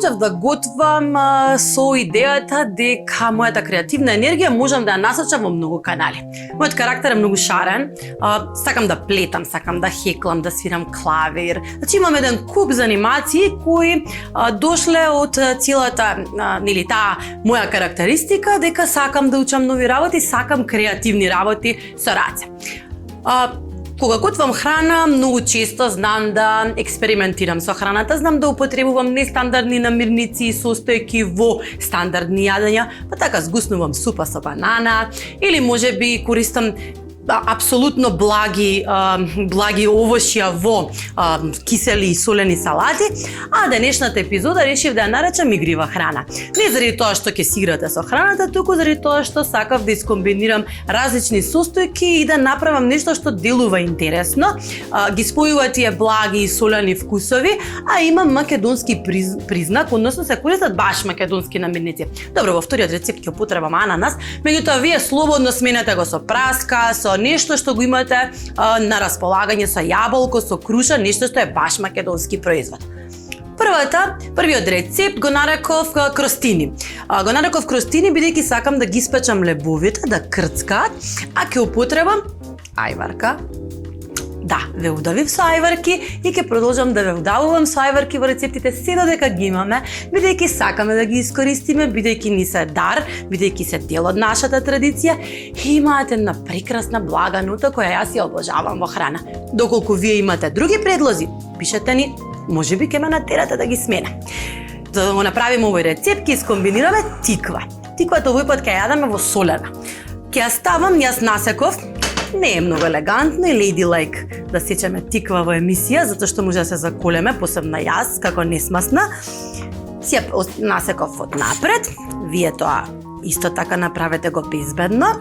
почнав да готвам со идејата дека мојата креативна енергија можам да ја насочам во многу канали. Мојот карактер е многу шарен, сакам да плетам, сакам да хеклам, да свирам клавир. Значи имам еден куп занимации кои дошле од целата нели таа моја карактеристика дека сакам да учам нови работи, сакам креативни работи со раце. Кога готвам храна, многу често знам да експериментирам со храната, знам да употребувам нестандардни намирници и состојки во стандардни јадења, па така згуснувам супа со банана или можеби користам апсолутно благи овошја во кисели и солени салати, а денешната епизода решив да ја наречам игрива храна. Не заради тоа што ќе си играте со храната, туку заради тоа што сакав да искомбинирам различни состојки и да направам нешто што делува интересно. Ги спојува тие благи и солени вкусови, а има македонски признак, односно се користат баш македонски намирници. Добро, во вториот рецепт ќе употребам ананас, меѓутоа вие слободно сменете го со праска, со нешто што го имате на располагање, со јаболко, со круша, нешто што е баш македонски производ. Првиот рецепт го нареков кростини. Го нареков кростини бидејќи сакам да ги испечам лебовите, да крцкаат, а ќе употребам ајварка. Да, ве удавив со ајварки и ќе продолжам да ве удавувам со ајварки во рецептите се додека ги имаме, бидејќи сакаме да ги искористиме, бидејќи ни се дар, бидејќи се дел од нашата традиција и имаат една прекрасна блага нота која јас ја обожавам во храна. Доколку вие имате други предлози, пишете ни, можеби ќе ме натерате да ги сменам. За да го направиме овој рецепт, ќе искомбинираме тиква. Тиквата овој пат ќе јадеме во солена. Ќе ја ставам, јас насеков, не е многу елегантно и ladylike да сечеме тиква во емисија, затоа што може да се заколеме, посебно јас, како несмасна. Си ја насеков од напред, вие тоа исто така направете го безбедно.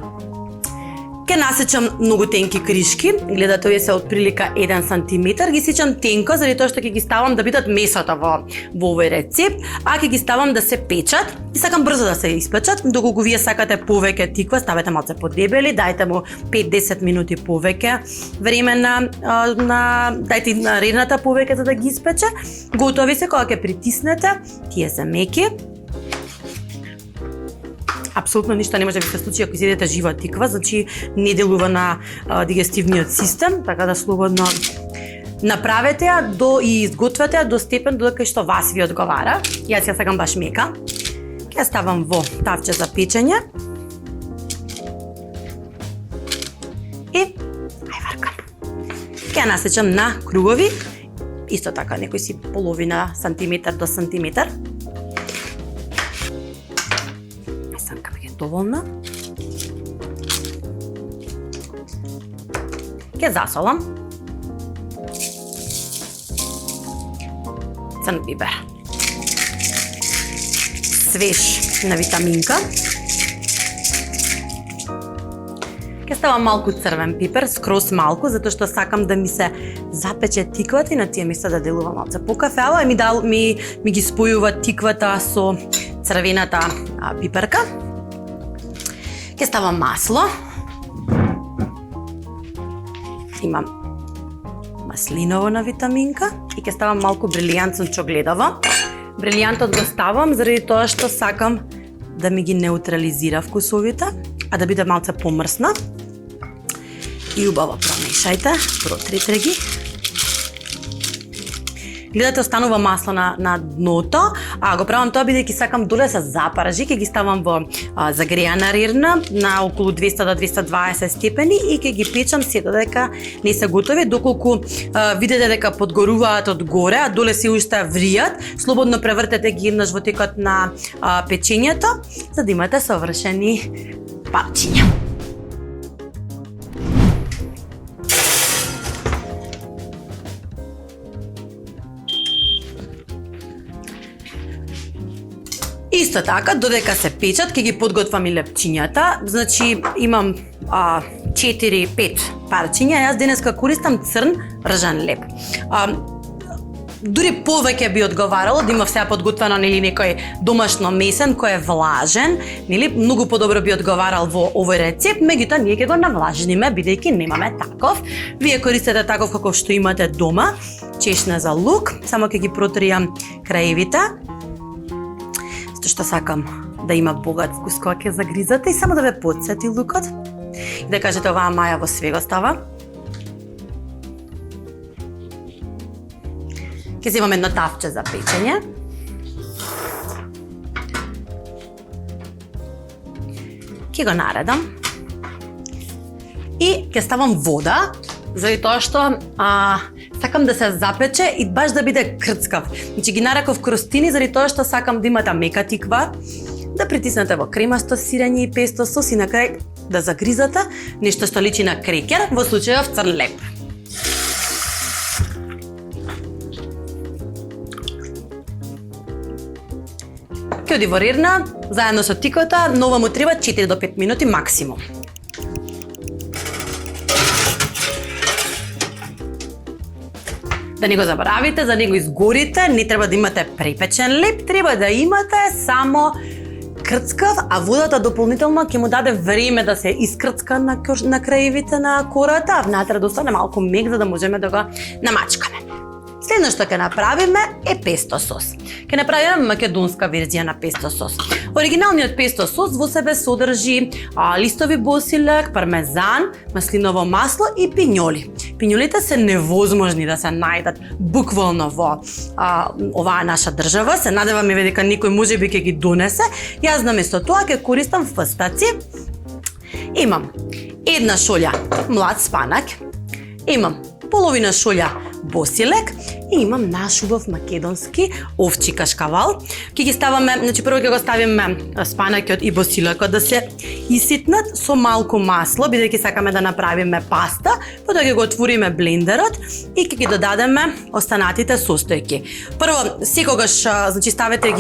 Ке насечам многу тенки кришки, гледате овие се од прилика 1 сантиметар, ги сечам тенко заради тоа што ќе ги ставам да бидат месото во овој рецепт, а ќе ги ставам да се печат и сакам брзо да се испечат. Доколку вие сакате повеќе тиква, ставете малце подебели, дајте му 5-10 минути повеќе време дајте на редната повеќе за да ги испече. Готови се, кога ќе притиснете, тие се меки. Апсолутно ништо не може да ви се случи ако изедете жива тиква, значи не делува на дигестивниот систем, така да слободно направете ја и изгответе ја до степен додека што вас ви одговара. Јас ја сакам баш мека. Ќе ја ставам во тавче за печење. И ајварка. Ќе ја насечам на кругови, исто така некој си половина сантиметар до сантиметар. Доволна. Ќе засолам. Црн бибер. Свеж на витаминка. Ќе ставам малку црвен пипер, скроз малку, затоа што сакам да ми се запече тиквата и на тие места да делува малце покафеало и ми ги спојува тиквата со црвената пиперка. Ќе ставам масло. Имам маслиново на витаминка и ќе ставам малку брилијант сончогледово. Брилијантот го ставам заради тоа што сакам да ми ги неутрализира вкусовите, а да биде малце помрсна. И убаво промешајте, протрите ги. Гледате, останува масло на дното, а го правам тоа бидејќи сакам доле се запаржи, ќе ги ставам во загрејана рирна на околу 200 до 220 степени и ќе ги печам се додека не се готови. Доколку видите дека подгоруваат од горе, а доле се уште вријат, слободно превртете ги еднаш во текот на печењето, за да имате совршени парчиња. Исто така, додека се печат, ќе ги подготвам и лепчињата. Значи, имам 4-5 парчиња. Јас денеска користам црн ржан леп. Дури повеќе би одговарало да има сега подготвено нели некој домашно месен кој е влажен, нели многу подобро би одговарал во овој рецепт, меѓутоа ние ќе го навлажниме бидејќи немаме таков. Вие користете таков како што имате дома, чешна за лук, само ќе ги протријам краевите Зато што сакам да има богат вкус кога ќе загризате и само да ве потсети лукот. И да кажете оваа маја во све го става. Ќе земам едно тавче за печење. Ќе го наредам. И ќе ставам вода, заради тоа што сакам да се запече и баш да биде крцкав. Значи ги нареков кростини заради тоа што сакам да имате мека тиква, да притиснете во кремасто сирење и песто сос и на крај да загризате нешто што личи на крекер, во случајов црн леп. Ќе оди во рерна, заедно со тикота, но ова му треба 4 до 5 минути максимум. Да не го забравите, да не го изгорите, не треба да имате препечен леп, треба да имате само крцкав, а водата дополнително ќе му даде време да се искрцка на краевите на кората, а внатре да остане малку мек за да можеме да го намачкаме. Следно што ќе направиме е песто сос. Ќе направиме македонска верзија на песто сос. Оригиналниот песто сос во себе содржи листови босилек, пармезан, маслиново масло и пинјоли. Пинјолите се невозможни да се најдат буквално во оваа наша држава. Се надеваме дека некој можеби ќе ги донесе. Јас наместо тоа ќе користам фстаци. Имам една шолја млад спанак, имам половина шолја босилек и имам наш убав македонски овчи кашкавал. Ќе ги ставаме, значи прво ќе го ставиме спанакот и босилекот да се иситнат со малку масло, бидејќи сакаме да направиме паста, потоа ќе го отвориме блендерот и ќе ги додадеме останатите состојки. Прво, секогаш, значи ставете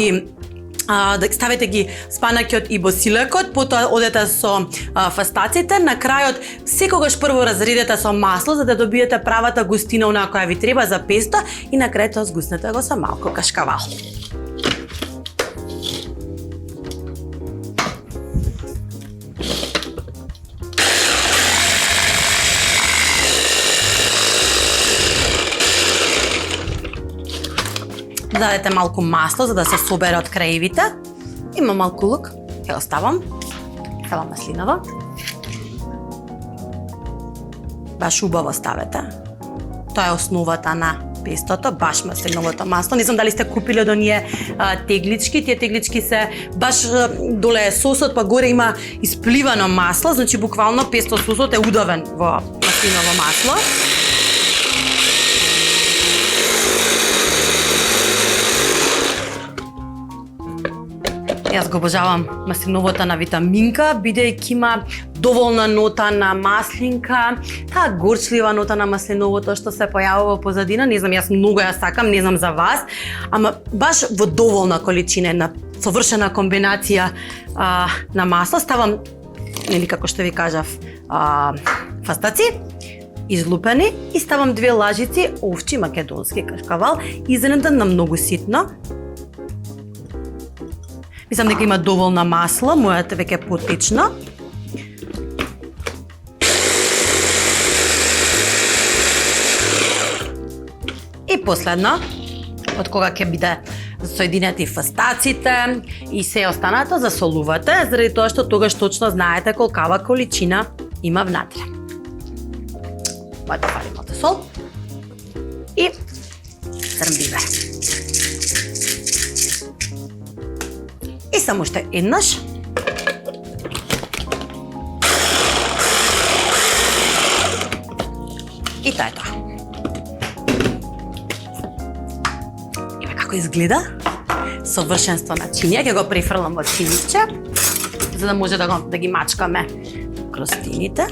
ги спанакот и босилекот, потоа одете со фастаците, на крајот секогаш прво разредете со масло за да добиете правата густина онаа која ви треба за песто и на крај тоа згуснете го со малку кашкавал. Дадете малку масло за да се собере од краевите. Има малку лук, ќе го ставам. Ставам маслиново. Баш убаво ставете. Тоа е основата на пестото, баш маслиновото масло. Не знам дали сте купиле од оние теглички. Тие теглички се баш доле сосот, па горе има испливано масло, значи буквално песто сосот е удавен во маслиново масло. Јас го обожавам маслиновото на витаминка, бидејќи има доволна нота на маслинка, таа горчлива нота на маслиновото што се појавува во позадина. Не знам, јас многу ја сакам, не знам за вас, ама баш во доволна количина, една совршена комбинација на масло. Ставам, нели како што ви кажав, фастаци излупени и ставам 2 лажици овчи македонски кашкавал, изренден на многу ситно. Мислам дека има доволна масло, мојата веќе е потечно. И последно, од кога ќе биде соединети фастаците и се останато, засолувате, заради тоа што тогаш точно знаете колкава количина има внатре. Мојата фалимата сол и црнбивер. И само уште еднаш. И тоа е тоа. Еве како изгледа. Совршенство на чинија. Ќе го префрлам во чиниче, за да може да ги мачкаме кростините.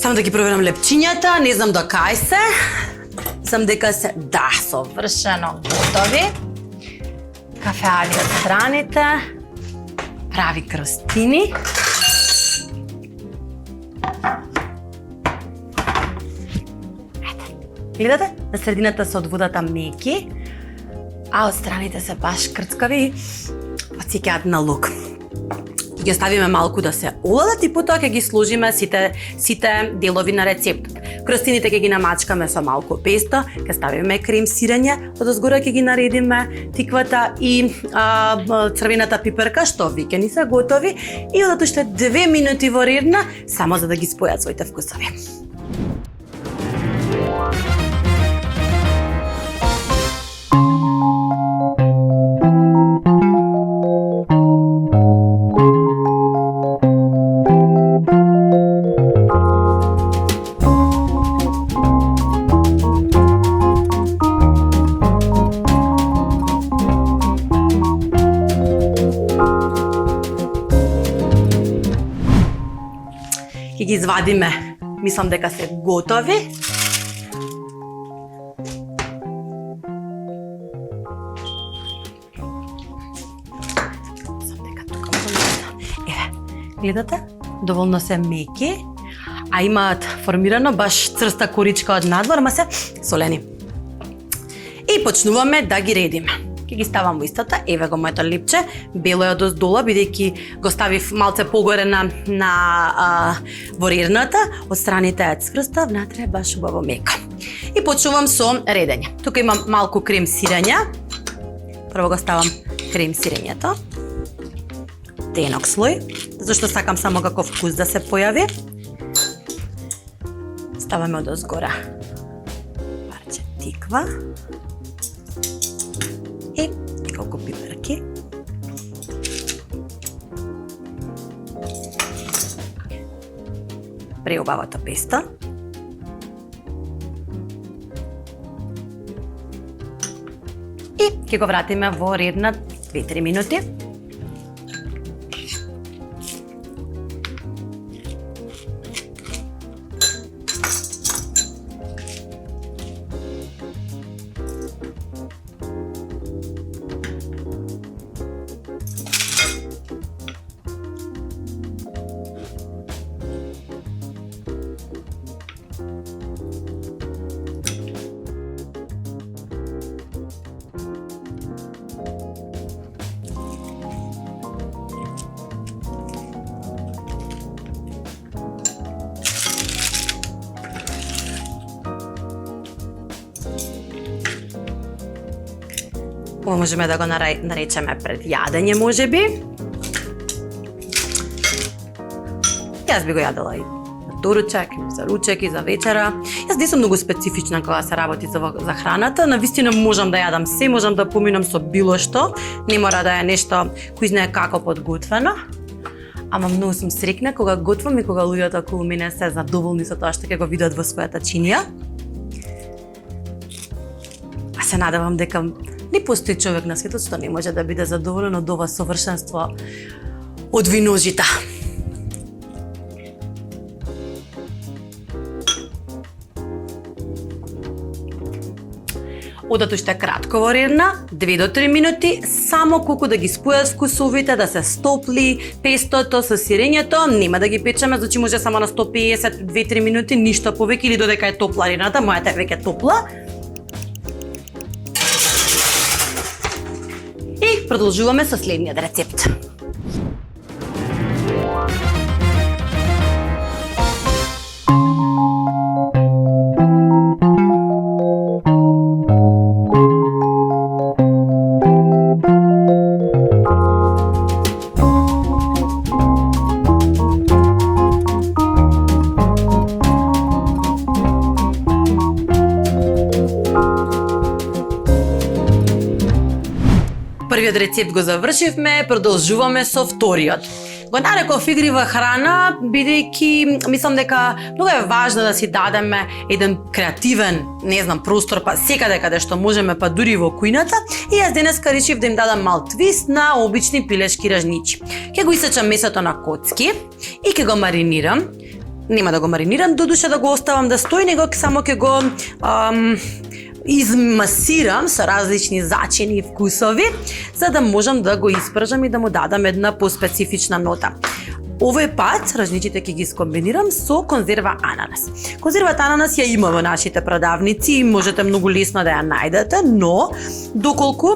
Само да ги проверам лепчињата, не знам до кај се. Знам дека се, да, совршено готови. Кафеави од страните, прави кростини. Гледате? На средината се од водата меки, а од страните се баш крцкави, подсеќаат на лук. Ги ставиме малку да се оладат и потоа ќе ги сложиме сите делови на рецептот. Крстините ќе ги намачкаме со малку песто, ќе ставиме крем сирење, одозгора ќе ги наредиме тиквата и црвената пиперка што веќе ни се готови и одат уште 2 минути во рерна само за да ги спојат своите вкусови. Ќе ги извадиме, мислам дека се готови. Еве, гледате? Доволно се меки, а имаат формирано баш црста коричка од надвор, ама се солени. И почнуваме да ги редиме. Ќе ги ставам во истата, еве го моето липче, бело е одоздола, бидејќи го ставив малце погоре во рерната, од страните е цврста, внатре е баш убаво мека. И почнувам со редење. Тука имам малку крем сирење. Прво го ставам крем сирењето. Тенок слој, зашто сакам само каков вкус да се појави. Ставаме одозгора парче тиква. И неколку пиперки. Преубавата песта. И ќе го вратиме во ред на 2-3 минути. Ова можеме да го наречеме пред јадење, можеби. Јас би го јадела и за доручек, и за ручек, и за вечера. Јас не сум многу специфична кога се работи за храната. Навистина можам да јадам се, можам да поминам со било што. Не мора да е нешто кој знае како подготвено. Ама многу сум среќна кога готвам и кога луѓето околу мене се задоволни со тоа што ќе го видат во својата чинија. А се надевам дека не постои човек на светот што не може да биде задоволен од ова совршенство од виножита. Одат уште кратко во рерна, 2 до 3 минути, само колку да ги спојат вкусовите, да се стопли пестото со сирењето, нема да ги печеме, значи може само на 150, 2-3 минути, ништо повеќе или додека е топла рерната, мојата е веќе топла. И продолжуваме со следниот рецепт. Првиот рецепт го завршивме, продолжуваме со вториот. Го нареков игрива храна, бидејќи мислам дека многу е важно да си дадеме еден креативен, простор, па секаде каде што можеме, па дури во кујната. И јас денеска решив да им дадам мал твист на обични пилешки ражничи. Ќе го исечам месото на коцки и ќе го маринирам. Нема да го маринирам, додуше да го оставам да стои, него само ќе го измасирам со различни зачини и вкусови, за да можам да го испржам и да му дадам една поспецифична нота. Овој пат ражничите ќе ги скомбинирам со конзерва ананас. Конзервата ананас ја има во нашите продавници и можете многу лесно да ја најдете, но доколку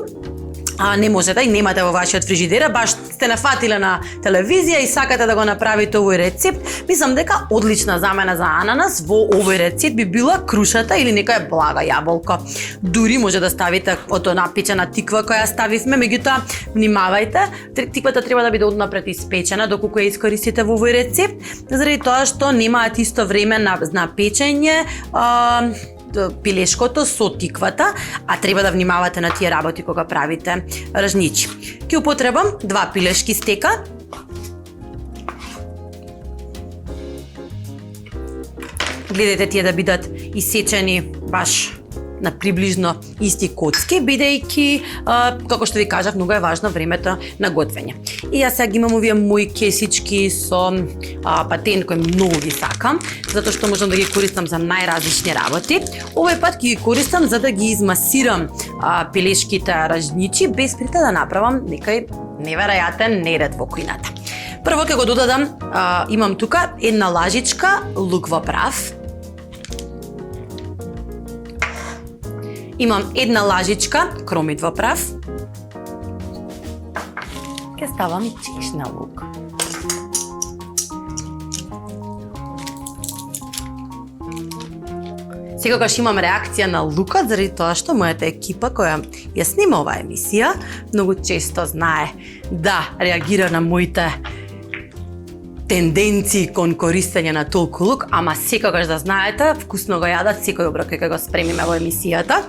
не можете и немате во вашиот фрижидер, баш сте нафатиле на телевизија и сакате да го направите овој рецепт, мислам дека одлична замена за ананас во овој рецепт би била крушата или некоја блага јаболко. Дури може да ставите од она печена тиква која ставивме, меѓутоа внимавајте, тиквата треба да биде однапред испечена доколку ја искористите во овој рецепт, заради тоа што немаат исто време на печење пилешкото со тиквата, а треба да внимавате на тие работи кога правите ржничи. Ќе употребам 2 пилешки стека. Гледате тие да бидат исечени баш на приближно исти коцки, бидејќи, како што ви кажав, многу е важно времето на готвење. И јас сега ги имам овие мои кесички со патен кој многу ги сакам, затоа што можам да ги користам за најразлични работи. Овој пат ги користам за да ги измасирам пилешките ржничи, без прите да направам некој неверојатен неред во кујната. Прво ќе го додадам, имам тука 1 лажичка лук во прав, имам 1 лажичка кромит во прав. Ќе ставам и чешна лук. Секогаш имам реакција на лукот, заради тоа што мојата екипа која ја снима оваа емисија многу често знае да реагира на моите тенденции кон користење на толку лук, ама секогаш да знаете, вкусно го јадат секој оброк кој го спремиме во емисијата.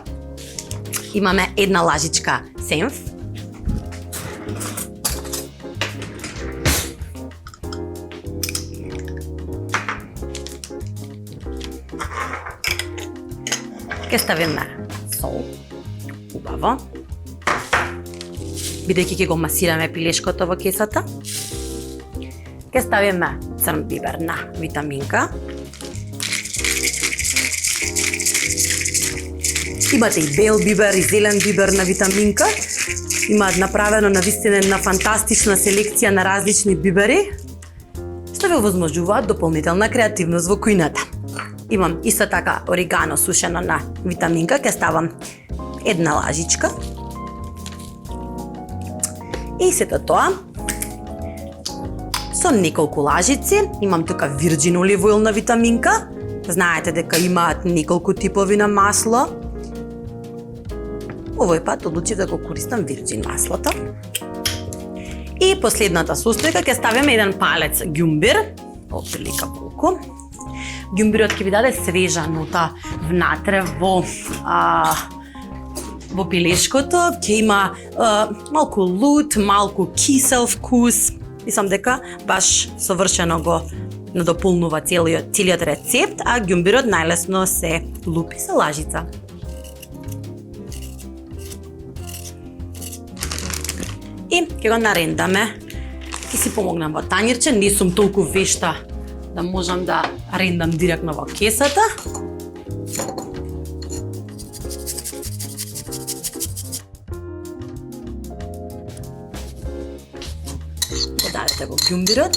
Имаме 1 лажичка сенф. Ке ставиме сол, убаво, бидејќи ќе го масираме пилешкото во кесата. Ке ставиме црн бибер на витаминка. Имате и бел бибер и зелен бибер на витаминка. Имаат направено навистина една фантастична селекција на различни бибери, што ви овозможуваат дополнителна креативност во кујната. Имам исто така орегано сушено на витаминка, ќе ставам 1 лажичка. И сето тоа со неколку лажици, имам тука вирџин олив оил на витаминка. Знаете дека имаат неколку типови на масло. Овој пат одлучив да го користам вирџин маслото. И последната состојка ќе ставиме 1 палец ѓумбир, оприлика колку. Ѓумбирот ќе ви даде свежа нота внатре во пилешкото, ќе има малку лут, малку кисел вкус. Мислам дека баш совршено го надополнува целиот рецепт, а ѓумбирот најлесно се лупи со лажица. И ќе го нарендаме. Ќе си помогнам во тањирче, не сум толку вешта да можам да рендам директно во кесата. Додадете го ѓумбирот.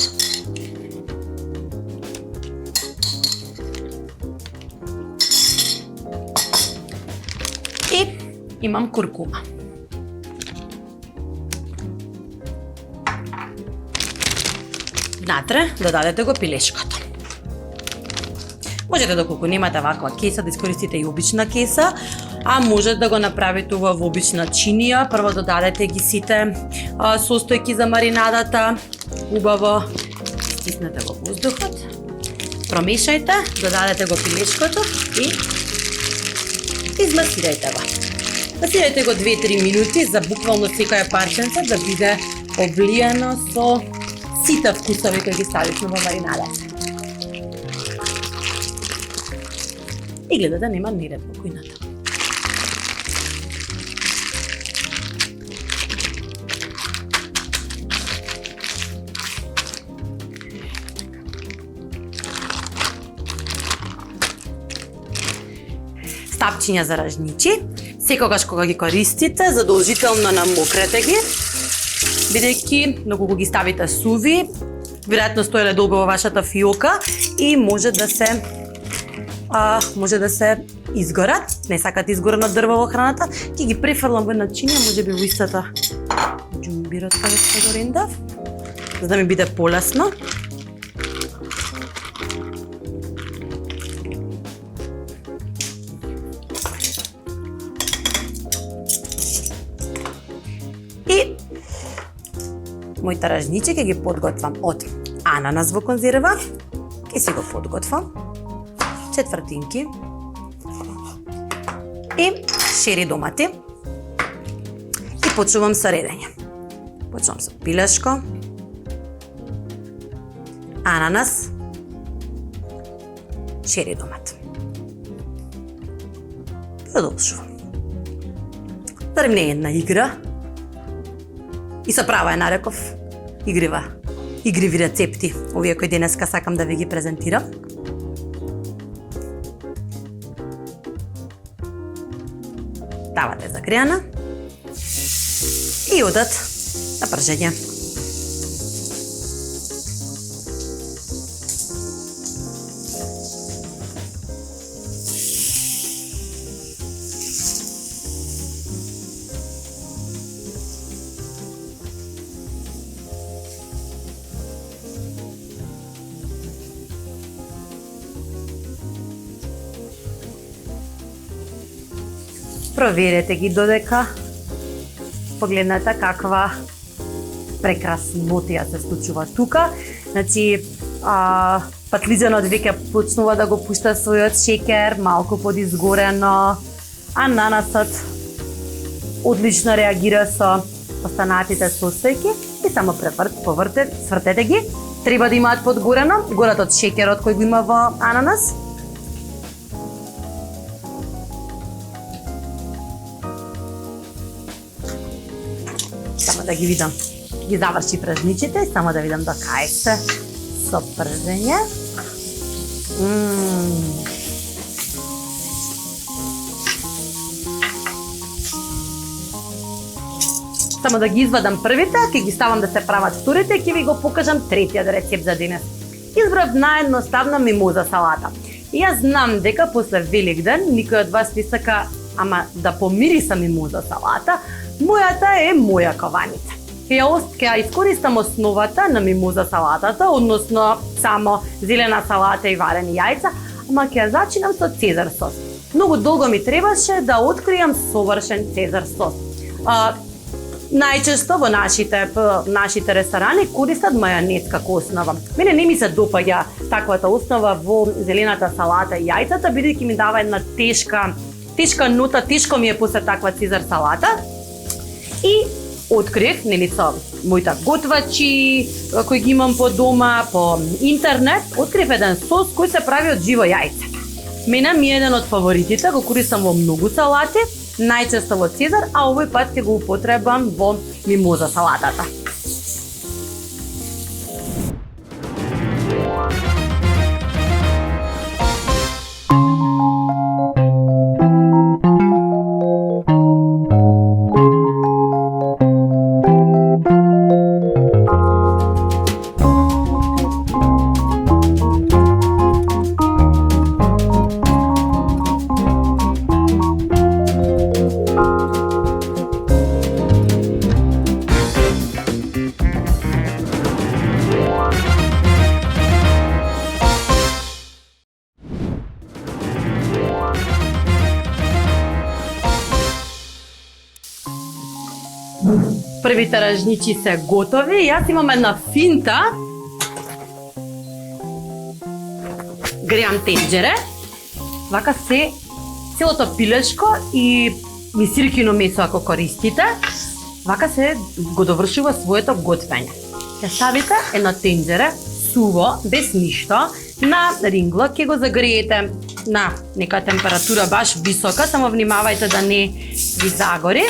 И имам куркума. Внатре додадете го пилешкото. Можете доколку немате ваква кеса да искористите и обична кеса, а можете да го направите ова во обична чинија. Прво додадете ги сите состојки за маринадата, убаво стиснете во воздухот, промешајте, додадете го пилешкото и измасирајте го. Масирајте го 2-3 минути за буквално секоја парченце да биде облиено со сите вкусови кои ги ставивме во маринадата. И гледате, нема неред во кујната. Стапчиња за ржничи. Секогаш кога ги користите, задолжително намокрете ги, бидејќи доколку ги ставите суви, веројатно стоеле долго во вашата фиока и може да се може да се изгорат, не сакат изгорено дрво во храната, ќе ги префрлам во една чинија, можеби во истата џумбирата што го рендав, за да ми биде полесно. И моите ражничи ќе ги подготвам од ананас во конзерва, ќе си го подготвам, четвртинки и шери домати и почнувам со редење. Почнувам со пилешко, ананас, шери домат. Продолжувам. Зарем не е една игра? И со права ја нареков игриви рецепти, овие кои денеска сакам да ви ги презентирам. Тавата е загреана и одат на пржење. Проверете ги додека погледнете каква прекраснотија се случува тука. Значи, патлиџанот веќе почнува да го пушта својот шеќер, малку подизгорено, ананасот одлично реагира со останатите состојки и само свртете ги. Треба да имаат подгорено горат од шеќерот кој го има во ананас. Само да ги видам, ги заврши пражничите, само да видам до кај се со пржење. Само да ги извадам првите, ќе ги ставам да се прават вторите и ќе ви го покажам третиот рецепт за денес. Избрав наедноставна мимоза салата. И јас знам дека после Великден никој од вас не сака да помириса мимоза салата. Мојата е моја каваница. Ќе ја искористам основата на мимоза салатата, односно само зелена салата и варени јајца, ама ќе ја зачинам со цезар сос. Многу долго ми требаше да откријам совршен цезар сос. Најчесто во нашите ресторани користат мајонез како основа. Мене не ми се допаѓа таквата основа во зелената салата и јајцата, бидејќи ми дава една тешка нота, тешко ми е после таква цезар салата. И открив, со моите готвачи кои ги имам по дома, по интернет, открив еден сос кој се прави од живо јајце. Мене ми е еден од фаворитите, го користам во многу салати, најчесто во цезар, а овој пат ќе го употребам во мимоза салатата. Првите ражничи се готови. Јас имам една финта. Греам тенџере. Вака се целото пилешко и мисиркино месо ако користите. Вака се го довршува своето готвење. Ќе ставите едно тенџере суво, без ништо, на рингло, ќе го загреете на нека температура баш висока, само внимавајте да не ви загори.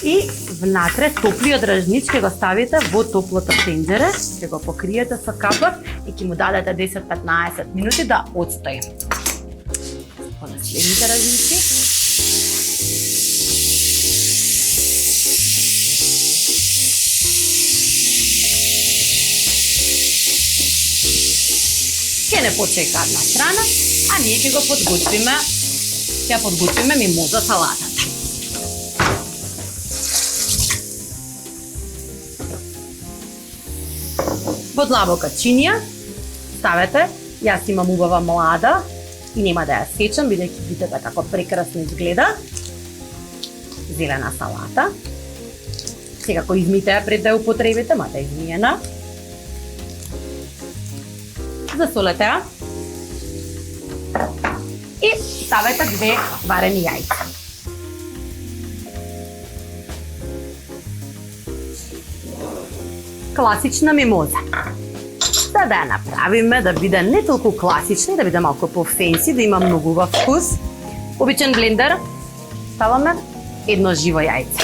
И внатре топлиот ражнич ќе го ставите во топлото тенџере, ќе го покриете со капак и ќе му дадете 10-15 минути да отстои. По следните ражничи. Ќе не почека една страна, а ние ќе го подготвиме, ќе подготвиме мимоза салатата. Во длабока чинија ставете, јас имам убава млада и нема да ја сечам, бидејќи видите како прекрасно изгледа. Зелена салата. Секако измите ја пред да ја употребите, мада измиена. Засолете ја. И ставете 2 варени јајца. Класична мимоза. За да ја направиме да биде не толку класична, да биде малку по-фенси, да има многу убав вкус. Обичен блендер ставаме 1 живо јајце.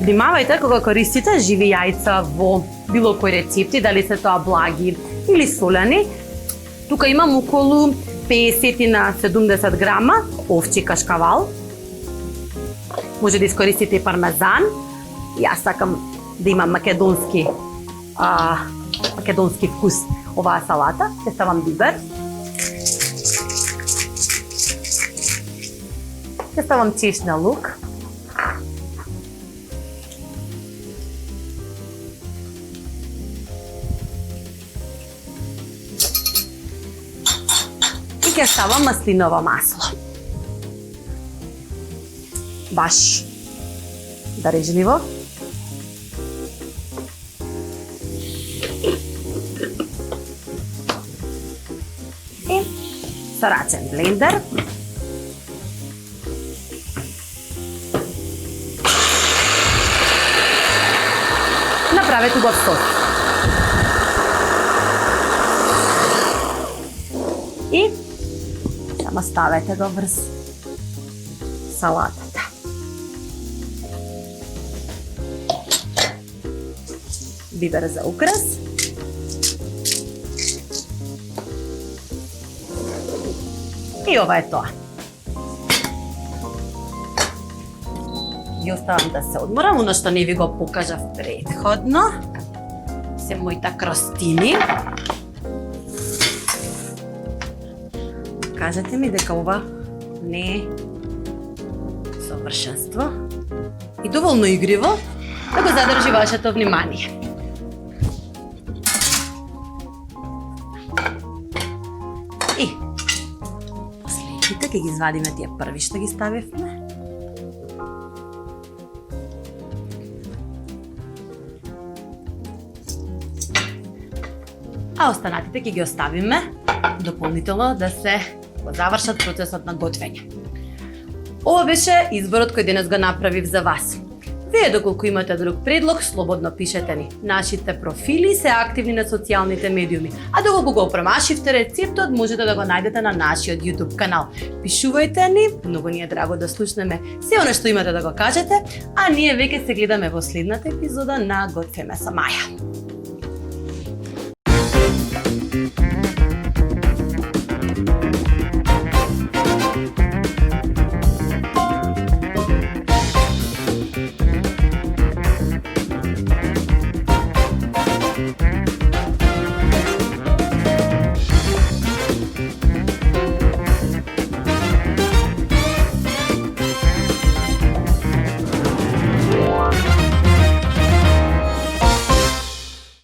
Внимавајте кога користите живи јајца во било кој рецепти, дали се тоа благи или солени. Тука имам околу 50 на 70 грама овчи кашкавал. Може да искористите и пармезан. Јас сакам да има македонски вкус оваа салата. Ќе ставам бибер. Ќе ставам чешна лук. И ќе ставам маслиново масло. Баш дарежливо. И со рачен блендер направете убав сос. И само ставете го врз салатата. Бибер за украс. И ова е тоа. Ги оставам да се одморам, оно што не ви го покажав претходно. Се моите кростини. Кажете ми дека ова не е совршенство и доволно игриво да го задржи вашето внимание. И последните ќе ги извадиме тие први што ги ставивме. А останатите ќе ги оставиме дополнително да се го завршат процесот на готвење. Ова беше изборот кој денес го направив за вас. Вие доколку имате друг предлог, слободно пишете ни. Нашите профили се активни на социјалните медиуми, а доколку го промашивте рецептот, можете да го најдете на нашиот YouTube канал. Пишувајте ни, многу ни е драго да слушнеме се оно што имате да го кажете, а ние веќе се гледаме во следната епизода на Готвиме со Маја.